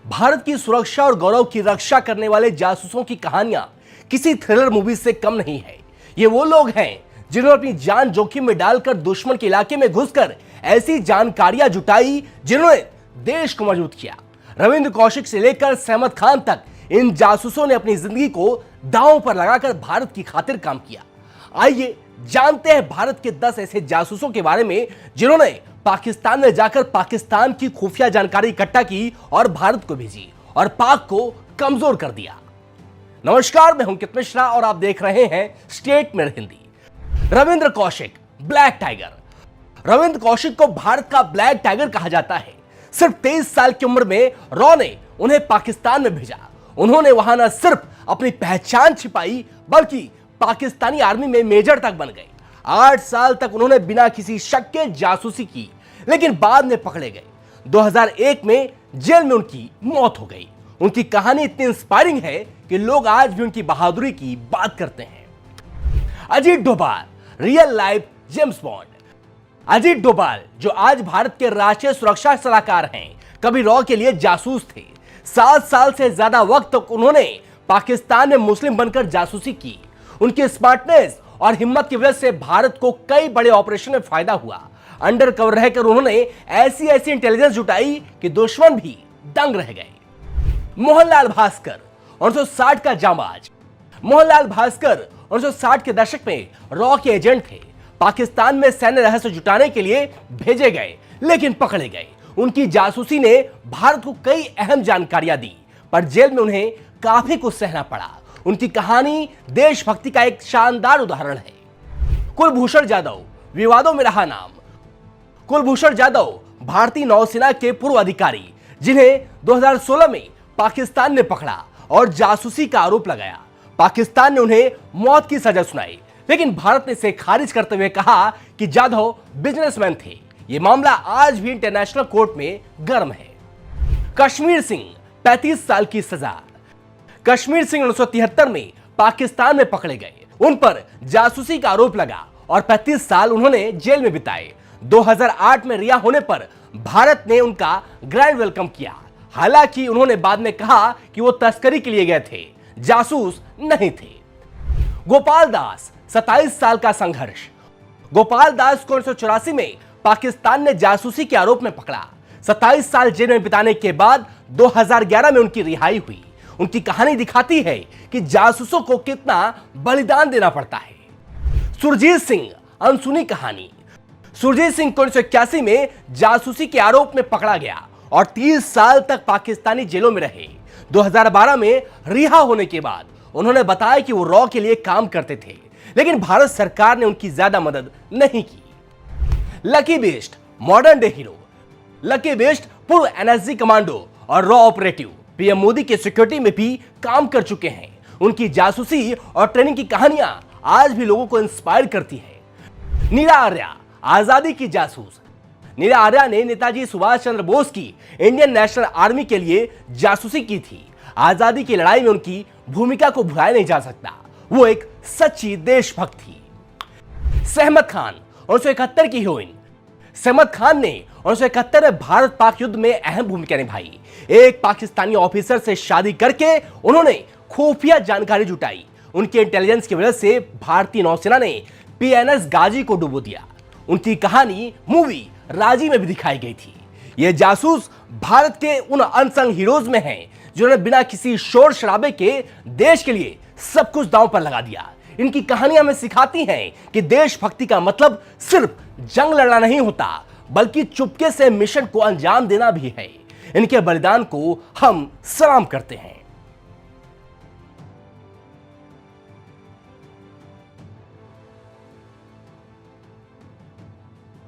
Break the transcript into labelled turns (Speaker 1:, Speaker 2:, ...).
Speaker 1: भारत की सुरक्षा और गौरव की रक्षा करने वाले जासूसों की कहानियां किसी थ्रिलर मूवी से कम नहीं है। ये वो लोग हैं जिन्होंने अपनी जान जोखिम में डालकर दुश्मन के इलाके में घुसकर ऐसी जानकारियां जुटाई जिन्होंने देश को मजबूत किया। रविंद्र कौशिक से लेकर सहमत खान तक इन जासूसों ने अपनी जिंदगी को दांव पर लगाकर भारत की खातिर काम किया। आइए जानते हैं भारत के 10 ऐसे जासूसों के बारे में जिन्होंने पाकिस्तान में जाकर पाकिस्तान की खुफिया जानकारी इकट्ठा की और भारत को भेजी और पाक को कमजोर कर दिया। नमस्कार, मैं हूं अंकित मिश्रा और आप देख रहे हैं स्टेट में हिंदी। Ravindra Kaushik, black tiger. रविंद्र कौशिक को भारत का ब्लैक टाइगर कहा जाता है। सिर्फ 23 साल की उम्र में रॉ ने उन्हें पाकिस्तान में भेजा। उन्होंने वहां न सिर्फ अपनी पहचान छिपाई बल्कि पाकिस्तानी आर्मी में मेजर तक बन गए। 8 साल तक उन्होंने बिना किसी शक के जासूसी की, लेकिन बाद में पकड़े गए। 2001 में जेल में उनकी मौत हो गई। उनकी कहानी इतनी इंस्पायरिंग है कि लोग आज भी उनकी बहादुरी की बात करते हैं। Ajit Doval, real life James bond. Ajit Doval, जो आज भारत के राष्ट्रीय सुरक्षा सलाहकार हैं, कभी रॉ के लिए जासूस थे। 7 साल से ज्यादा वक्त तक उन्होंने पाकिस्तान में मुस्लिम बनकर जासूसी की। उनकी स्मार्टनेस और हिम्मत की वजह से भारत को कई बड़े ऑपरेशन में फायदा हुआ। अंडर कवर रहकर उन्होंने ऐसी इंटेलिजेंस जुटाई कि दुश्मन भी दंग रह गए। मोहनलाल भास्कर, 1960 का जांबाज। मोहनलाल भास्कर 1960 के दशक में रॉ के एजेंट थे। पाकिस्तान में सैन्य रहस्य जुटाने के लिए भेजे गए, लेकिन पकड़े गए। उनकी जासूसी ने भारत को कई अहम जानकारियां दी, पर जेल में उन्हें काफी कुछ सहना पड़ा। उनकी कहानी देशभक्ति का एक शानदार उदाहरण है। कुलभूषण जाधव, विवादों में रहा नाम। कुलभूषण जाधव भारतीय नौसेना के पूर्व अधिकारी, जिन्हें 2016 में पाकिस्तान ने पकड़ा और जासूसी का आरोप लगाया। पाकिस्तान ने उन्हें मौत की सजा सुनाई, लेकिन भारत ने इसे खारिज करते हुए कहा कि जाधव बिजनेसमैन थे। यह मामला आज भी इंटरनेशनल कोर्ट में गर्म है। कश्मीर सिंह, 35 साल की सजा। कश्मीर सिंह 1973 में पाकिस्तान में पकड़े गए। उन पर जासूसी का आरोप लगा और 35 साल उन्होंने जेल में बिताए। 2008 में रिहा होने पर भारत ने उनका ग्रैंड वेलकम किया। हालांकि उन्होंने बाद में कहा कि वो तस्करी के लिए गए थे, जासूस नहीं थे। गोपाल दास, 27 साल का संघर्ष। गोपाल दास को 1984 में पाकिस्तान ने जासूसी के आरोप में पकड़ा। 27 साल जेल में बिताने के बाद 2011 में उनकी रिहाई हुई। उनकी कहानी दिखाती है कि जासूसों को कितना बलिदान देना पड़ता है। सुरजीत सिंह, अनसुनी कहानी। सुरजीत सिंह को 1981 में जासूसी के आरोप में पकड़ा गया और 30 साल तक पाकिस्तानी जेलों में रहे। 2012 में रिहा होने के बाद उन्होंने बताया कि वो रॉ के लिए काम करते थे, लेकिन भारत सरकार ने उनकी ज्यादा मदद नहीं की। Lucky best, modern day hero. Lucky best पूर्व एनएसजी कमांडो और रॉ ऑपरेटिव, पीएम मोदी के सिक्योरिटी में भी काम कर चुके हैं। उनकी जासूसी और ट्रेनिंग की कहानियां आज भी लोगों को इंस्पायर करती है। नीरा आर्या, आजादी की जासूस। नीरा आर्या ने नेताजी सुभाष चंद्र बोस की इंडियन नेशनल आर्मी के लिए जासूसी की थी। आजादी की लड़ाई में उनकी भूमिका को भुलाया नहीं जा सकता। वो एक सच्ची देशभक्त थी। सहमत खान, 1971 की हीरोइन। सहमत खान ने 1971 में भारत पाक युद्ध में अहम भूमिका निभाई। एक पाकिस्तानी ऑफिसर से शादी करके उन्होंने खुफिया जानकारी जुटाई। उनके इंटेलिजेंस की वजह से भारतीय नौसेना ने पीएनएस गाजी को डुबो दिया। उनकी कहानी मूवी राजी में भी दिखाई गई थी। ये जासूस भारत के उन अनसंग हीरोज में हैं जिन्होंने बिना किसी शोर शराबे के देश के लिए सब कुछ दांव पर लगा दिया। इनकी कहानियां हमें सिखाती हैं कि देशभक्ति का मतलब सिर्फ जंग लड़ना नहीं होता, बल्कि चुपके से मिशन को अंजाम देना भी है। इनके बलिदान को हम सलाम करते हैं।